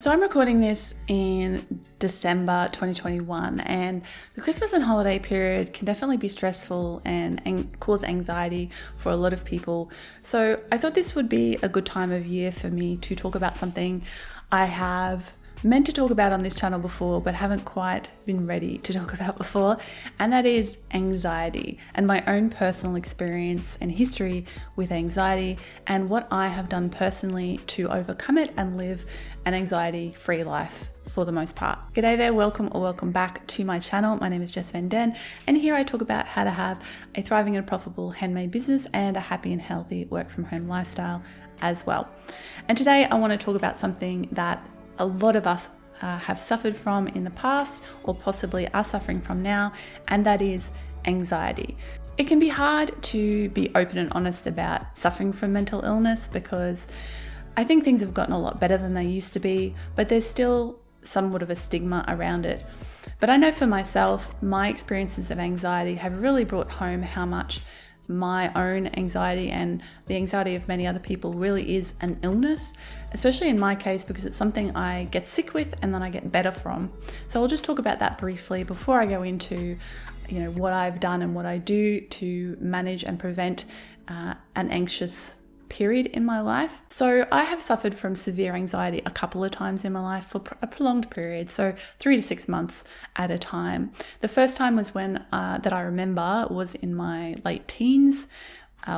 So I'm recording this in December 2021, and the Christmas and holiday period can definitely be stressful and cause anxiety for a lot of people. So I thought this would be a good time of year for me to talk about something I have meant to talk about on this channel before, but haven't quite been ready to talk about before, and that is anxiety and my own personal experience and history with anxiety and what I have done personally to overcome it and live an anxiety-free life for the most part. G'day there, welcome back to my channel. My name is Jess and here I talk about how to have a thriving and profitable handmade business and a happy and healthy work from home lifestyle as well. And today I want to talk about something that a lot of us have suffered from in the past or possibly are suffering from now, and that is anxiety. It can be hard to be open and honest about suffering from mental illness because I think things have gotten a lot better than they used to be, but there's still somewhat of a stigma around it. But I know for myself, my experiences of anxiety have really brought home how much my own anxiety and the anxiety of many other people really is an illness, especially in my case because it's something I get sick with and then I get better from. So I'll just talk about that briefly before I go into what I've done and what I do to manage and prevent an anxious period in my life. So I have suffered from severe anxiety a couple of times in my life for a prolonged period, so 3 to 6 months at a time. The first time was when that I remember was in my late teens,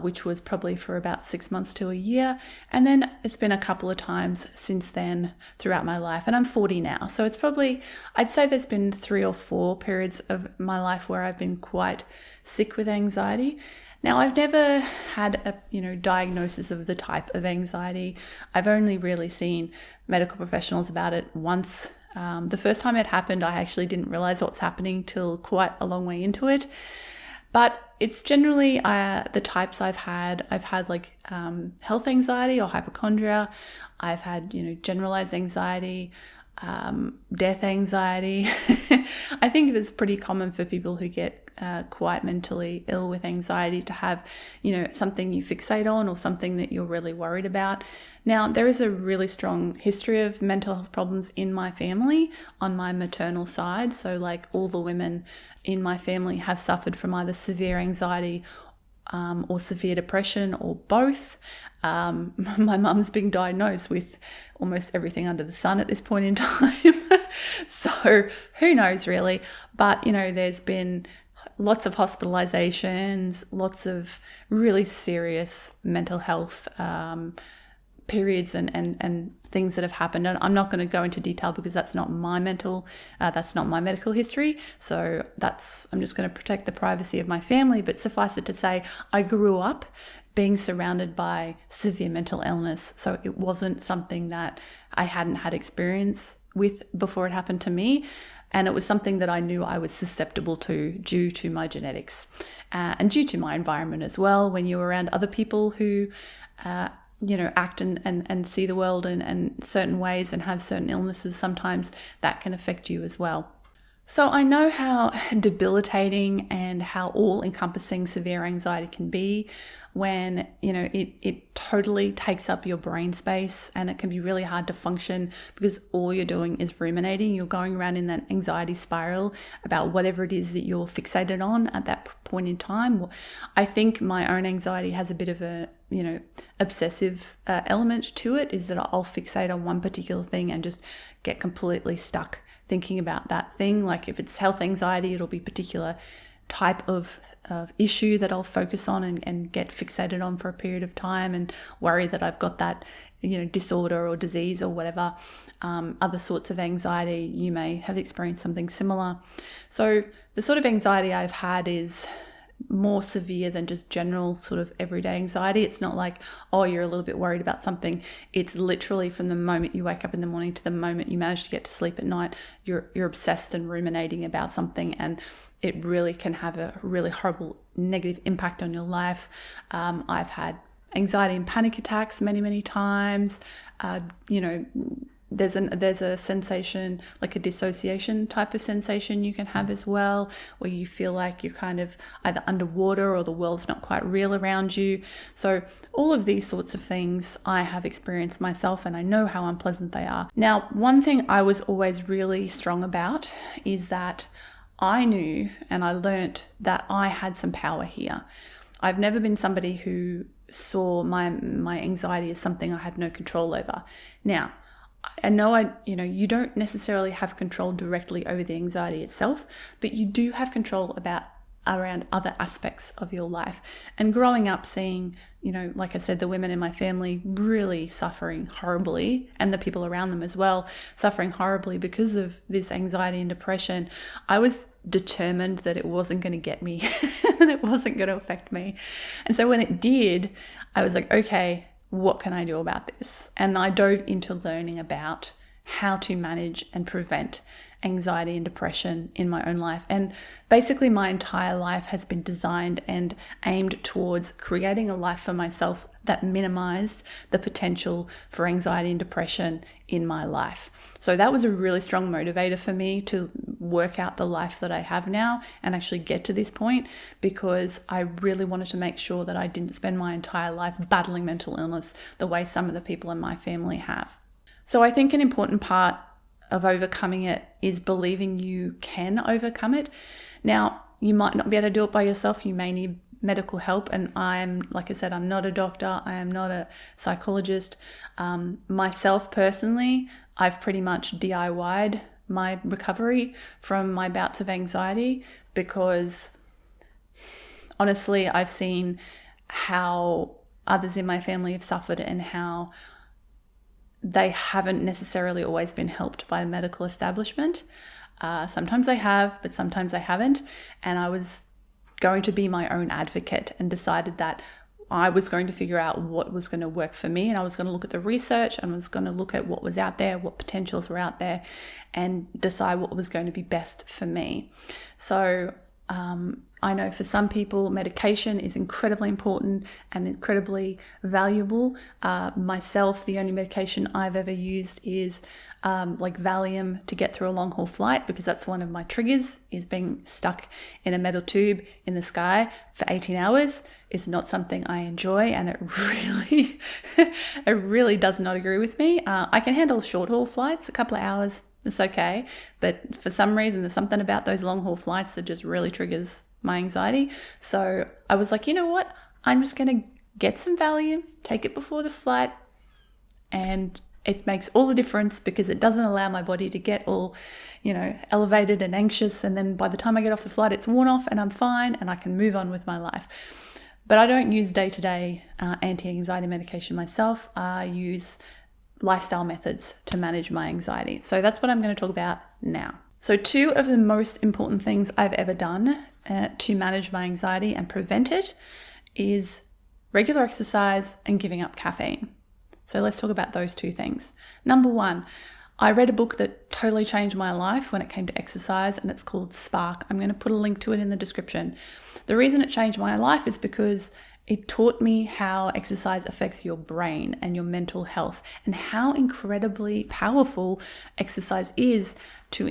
which was probably for about 6 months to a year, and then it's been a couple of times since then throughout my life, and I'm 40 now, so it's probably, I'd say there's been 3 or 4 periods of my life where I've been quite sick with anxiety. Now, I've never had a diagnosis of the type of anxiety. I've only really seen medical professionals about it once. The first time it happened, I actually didn't realize what was happening till quite a long way into it. But it's generally the types I've had. I've had health anxiety or hypochondria. I've had generalized anxiety, death anxiety. I think that's pretty common for people who get quite mentally ill with anxiety to have, something you fixate on or something that you're really worried about. Now, there is a really strong history of mental health problems in my family on my maternal side. So all the women in my family have suffered from either severe anxiety or severe depression or both. My mum's been diagnosed with almost everything under the sun at this point in time. So who knows really, but there's been lots of hospitalizations, lots of really serious mental health periods and things that have happened. And I'm not going to go into detail because that's not my medical history. So I'm just going to protect the privacy of my family. But suffice it to say, I grew up being surrounded by severe mental illness. So it wasn't something that I hadn't had experience with before it happened to me. And it was something that I knew I was susceptible to due to my genetics and due to my environment as well. When you're around other people who act and see the world in certain ways and have certain illnesses, sometimes that can affect you as well. So I know how debilitating and how all-encompassing severe anxiety can be when, it totally takes up your brain space, and it can be really hard to function because all you're doing is ruminating. You're going around in that anxiety spiral about whatever it is that you're fixated on at that point in time. I think my own anxiety has a bit of a, obsessive element to it, is that I'll fixate on one particular thing and just get completely stuck thinking about that thing. Like if it's health anxiety, it'll be a particular type of issue that I'll focus on and get fixated on for a period of time and worry that I've got that, disorder or disease or whatever. Other sorts of anxiety, you may have experienced something similar. So the sort of anxiety I've had is more severe than just general sort of everyday anxiety. It's not like, oh, you're a little bit worried about something. It's literally from the moment you wake up in the morning to the moment you manage to get to sleep at night, you're obsessed and ruminating about something, and it really can have a really horrible negative impact on your life. I've had anxiety and panic attacks many, many times. there's a sensation, like a dissociation type of sensation you can have as well, where you feel like you're kind of either underwater or the world's not quite real around you. So all of these sorts of things I have experienced myself, and I know how unpleasant they are. Now, one thing I was always really strong about is that I knew and I learnt that I had some power here. I've never been somebody who saw my anxiety as something I had no control over. Now, I know you don't necessarily have control directly over the anxiety itself, but you do have control around other aspects of your life. And growing up seeing, like I said, the women in my family really suffering horribly, and the people around them as well suffering horribly because of this anxiety and depression, I was determined that it wasn't going to get me and it wasn't going to affect me. And so when it did, I was like, okay, what can I do about this? And I dove into learning about how to manage and prevent anxiety and depression in my own life. And basically my entire life has been designed and aimed towards creating a life for myself that minimized the potential for anxiety and depression in my life. So that was a really strong motivator for me to work out the life that I have now and actually get to this point, because I really wanted to make sure that I didn't spend my entire life battling mental illness the way some of the people in my family have. So I think an important part of overcoming it is believing you can overcome it. Now, you might not be able to do it by yourself. You may need medical help. And like I said, I'm not a doctor. I am not a psychologist. Myself personally, I've pretty much DIY'd my recovery from my bouts of anxiety, because honestly, I've seen how others in my family have suffered and how they haven't necessarily always been helped by the medical establishment. Sometimes they have, but sometimes they haven't. And I was going to be my own advocate and decided that I was going to figure out what was going to work for me, and I was going to look at the research and I was going to look at what was out there, what potentials were out there, and decide what was going to be best for me. So I know for some people, medication is incredibly important and incredibly valuable. Myself, the only medication I've ever used is like Valium to get through a long haul flight, because that's one of my triggers, is being stuck in a metal tube in the sky for 18 hours. Is not something I enjoy, and it really does not agree with me. I can handle short haul flights, a couple of hours, it's okay. But for some reason, there's something about those long haul flights that just really triggers my anxiety. So I was like, you know what? I'm just going to get some Valium, take it before the flight, and it makes all the difference, because it doesn't allow my body to get all, elevated and anxious. And then by the time I get off the flight, it's worn off and I'm fine and I can move on with my life. But I don't use day-to-day anti-anxiety medication myself. I use lifestyle methods to manage my anxiety. So that's what I'm going to talk about now. So 2 of the most important things I've ever done to manage my anxiety and prevent it is regular exercise and giving up caffeine. So let's talk about those 2 things. Number 1, I read a book that totally changed my life when it came to exercise, and it's called Spark. I'm going to put a link to it in the description. The reason it changed my life is because it taught me how exercise affects your brain and your mental health, and how incredibly powerful exercise is to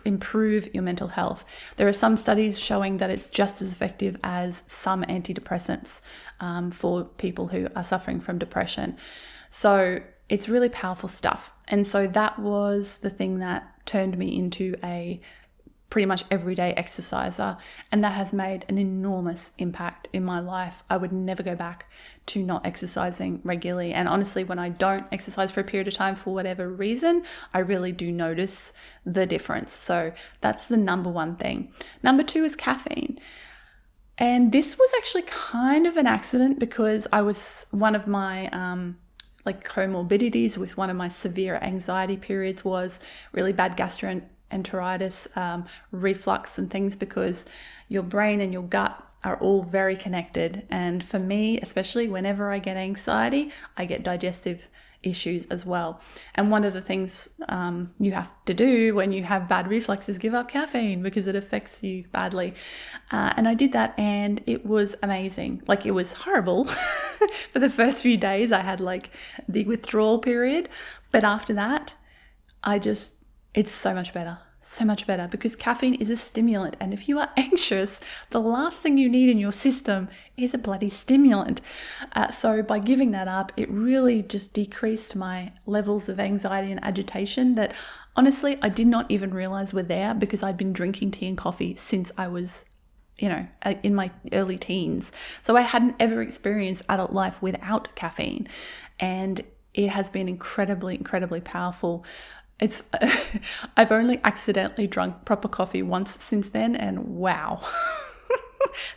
improve your mental health. There are some studies showing that it's just as effective as some antidepressants for people who are suffering from depression. So it's really powerful stuff. And so that was the thing that turned me into a pretty much everyday exerciser, and that has made an enormous impact in my life. I would never go back to not exercising regularly. And honestly, when I don't exercise for a period of time for whatever reason, I really do notice the difference. So that's the number 1 thing. Number 2 is caffeine. And this was actually kind of an accident, because I was one of my comorbidities with one of my severe anxiety periods was really bad gastroenteritis, reflux and things, because your brain and your gut are all very connected. And for me, especially whenever I get anxiety, I get digestive issues as well. And one of the things you have to do when you have bad reflux is give up caffeine, because it affects you badly. And I did that, and it was amazing. Like, it was horrible. For the first few days, I had like the withdrawal period. But after that, it's so much better. So much better, because caffeine is a stimulant, and if you are anxious, the last thing you need in your system is a bloody stimulant. So by giving that up, it really just decreased my levels of anxiety and agitation that honestly I did not even realize were there, because I'd been drinking tea and coffee since I was in my early teens. So I hadn't ever experienced adult life without caffeine, and it has been incredibly, incredibly powerful. I've only accidentally drunk proper coffee once since then, and wow,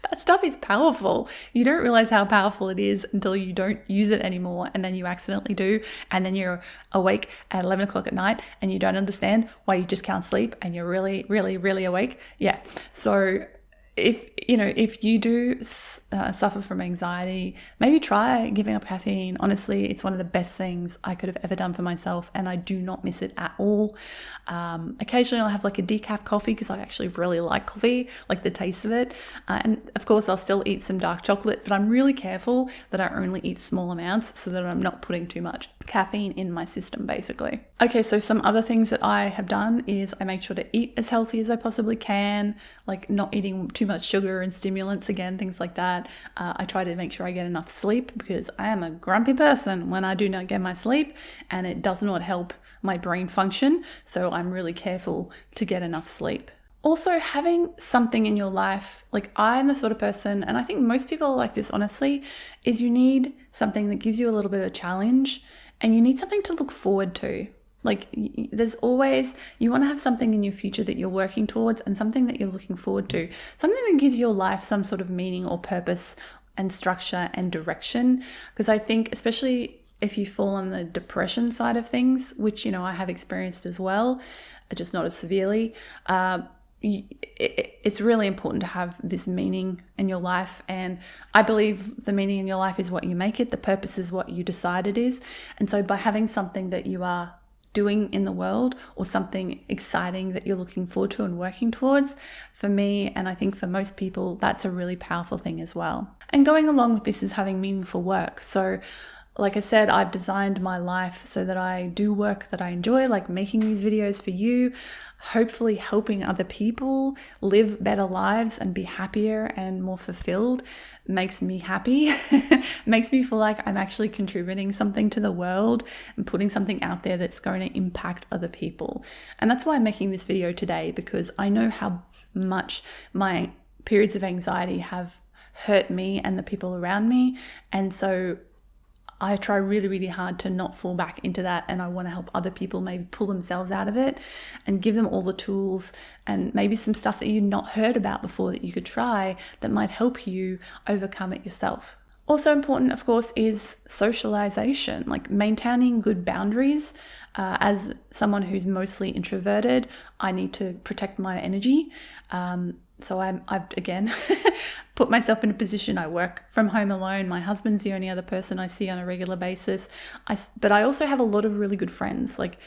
that stuff is powerful. You don't realize how powerful it is until you don't use it anymore, and then you accidentally do, and then you're awake at 11 o'clock at night and you don't understand why you just can't sleep, and you're really, really, really awake. Yeah. So if you do suffer from anxiety, maybe try giving up caffeine. Honestly, it's one of the best things I could have ever done for myself, and I do not miss it at all. Occasionally I'll have like a decaf coffee because I actually really like coffee, like the taste of it. And of course I'll still eat some dark chocolate, but I'm really careful that I only eat small amounts so that I'm not putting too much caffeine in my system, basically. Okay, so some other things that I have done is I make sure to eat as healthy as I possibly can, like not eating too much sugar and stimulants, again, things like that. I try to make sure I get enough sleep, because I am a grumpy person when I do not get my sleep, and it does not help my brain function. So I'm really careful to get enough sleep. Also, having something in your life, like I'm the sort of person, and I think most people are like this, honestly, is you need something that gives you a little bit of a challenge, and you need something to look forward to. Like there's always, you want to have something in your future that you're working towards, and something that you're looking forward to, something that gives your life some sort of meaning or purpose and structure and direction. Because I think, especially if you fall on the depression side of things, which, I have experienced as well, just not as severely, it's really important to have this meaning in your life. And I believe the meaning in your life is what you make it. The purpose is what you decide it is. And so by having something that you are doing in the world, or something exciting that you're looking forward to and working towards, for me, and I think for most people, that's a really powerful thing as well. And going along with this is having meaningful work. So like I said, I've designed my life so that I do work that I enjoy, like making these videos for you, hopefully helping other people live better lives and be happier and more fulfilled. Makes me happy, makes me feel like I'm actually contributing something to the world and putting something out there that's going to impact other people. And that's why I'm making this video today, because I know how much my periods of anxiety have hurt me and the people around me. And so I try really, really hard to not fall back into that, and I want to help other people maybe pull themselves out of it and give them all the tools and maybe some stuff that you'd not heard about before that you could try that might help you overcome it yourself. Also important, of course, is socialization, like maintaining good boundaries. As someone who's mostly introverted, I need to protect my energy. So I've again put myself in a position. I work from home alone. My husband's the only other person I see on a regular basis. But I also have a lot of really good friends, like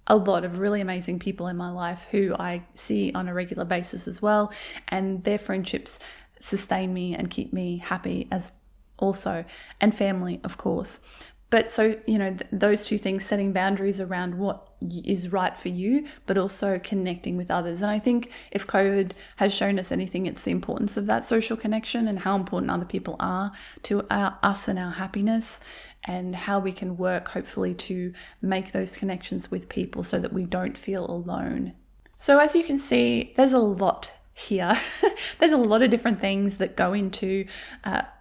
a lot of really amazing people in my life who I see on a regular basis as well. And their friendships sustain me and keep me happy as also, and family, of course. But so, those two things, setting boundaries around what is right for you, but also connecting with others. And I think if COVID has shown us anything, it's the importance of that social connection and how important other people are to us and our happiness, and how we can work, hopefully, to make those connections with people so that we don't feel alone. So as you can see, there's a lot here. There's a lot of different things that go into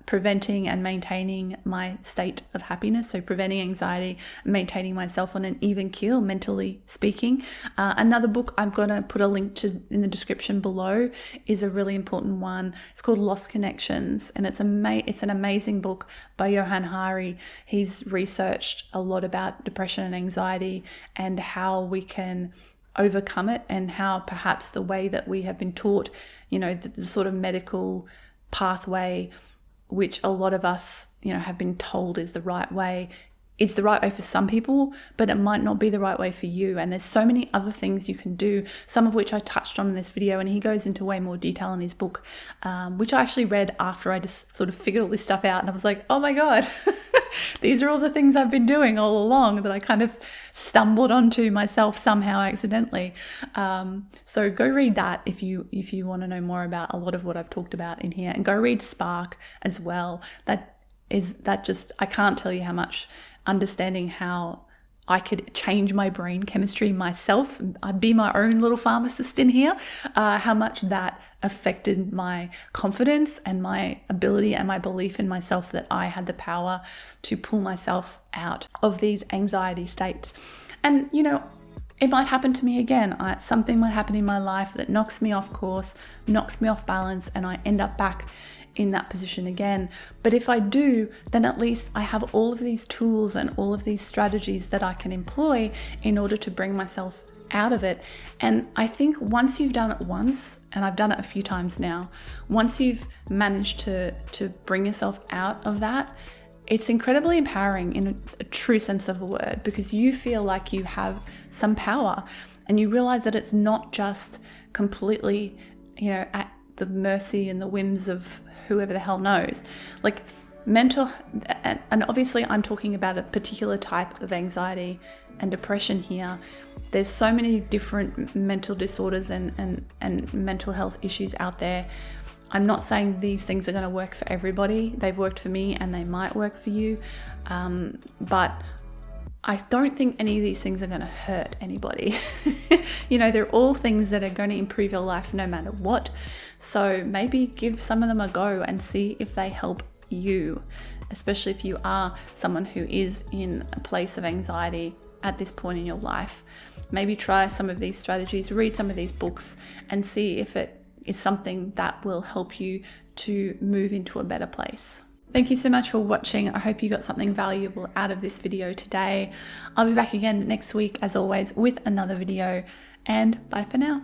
preventing and maintaining my state of happiness. So preventing anxiety, maintaining myself on an even keel, mentally speaking. Another book I'm going to put a link to in the description below is a really important one. It's called Lost Connections, and it's an amazing book by Johann Hari. He's researched a lot about depression and anxiety and how we can overcome it, and how perhaps the way that we have been taught, the sort of medical pathway, which a lot of us, have been told is the right way, it's the right way for some people, but it might not be the right way for you. And there's so many other things you can do, some of which I touched on in this video, and he goes into way more detail in his book, which I actually read after I just sort of figured all this stuff out. And I was like, oh my God, these are all the things I've been doing all along that I kind of stumbled onto myself somehow accidentally. So go read that if you want to know more about a lot of what I've talked about in here, and go read Spark as well. I can't tell you how much understanding how I could change my brain chemistry myself, I'd be my own little pharmacist in here, how much that affected my confidence and my ability and my belief in myself that I had the power to pull myself out of these anxiety states. And, you know, it might happen to me again. Something might happen in my life that knocks me off course, knocks me off balance, and I end up back in that position again. But if I do, then at least I have all of these tools and all of these strategies that I can employ in order to bring myself out of it. And I think once you've done it once, and I've done it a few times now, once you've managed to bring yourself out of that, it's incredibly empowering in a true sense of the word, because you feel like you have some power and you realize that it's not just completely, you know, at the mercy and the whims of whoever the hell knows. Like mental, and obviously I'm talking about a particular type of anxiety and depression here. There's so many different mental disorders and mental health issues out there. I'm not saying these things are going to work for everybody. They've worked for me and they might work for you. But I don't think any of these things are going to hurt anybody. You know, they're all things that are going to improve your life no matter what. So maybe give some of them a go and see if they help you, especially if you are someone who is in a place of anxiety at this point in your life. Maybe try some of these strategies, read some of these books, and see if it is something that will help you to move into a better place. Thank you so much for watching. I hope you got something valuable out of this video today. I'll be back again next week, as always, with another video, and bye for now.